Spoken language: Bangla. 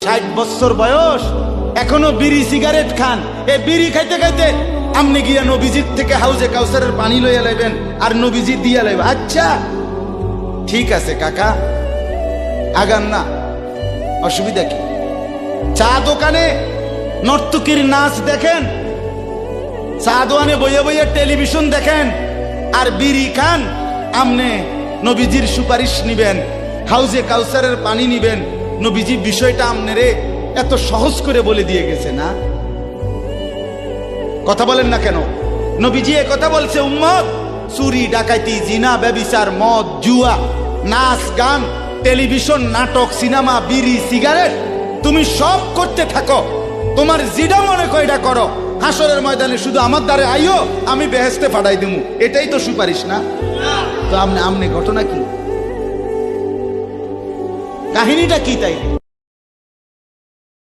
60 বছর বয়স, এখনো বিড়ি সিগারেট খান। এই বিড়ি খাইতে খাইতে আপনি গিয়া নবীজির থেকে হাউজে কাউসারের পানি লইয়া লাইবেন আর নবীজি দিয়া লাইবেন। আচ্ছা ঠিক আছে কাকা, আগান না, অসুবিধা কি? চা দোকানে নর্তকীর নাচ দেখেন, চা দোকানে বইয়া বইয়া টেলিভিশন দেখেন, আর বিড়ি খান। আমনে নবীজির সুপারিশ নিবেন, হাউজে কাউসারের পানি নিবেন। নবীজি বিষয়টা আমনেরে এত সহজ করে বলে দিয়ে গেছে না? কথা বলেন না কেন? নবীজি এ কথা বলছে, উম্মত চুরি ডাকাতি জিনা ব্যভিচার মদ জুয়া নাচ গান টেলিভিশন নাটক সিনেমা বিড়ি সিগারেট তুমি সব করতে থাকো, তোমার যেটা মনে কয়টা করো। হাসরের ময়দানে শুধু আমার দ্বারে আইও, আমি বেহেশতে পাঠাই দিমু। এটাই তো সুপারিশ না? তো আমনে ঘটনা কি, কাহিনীটা কি তাই?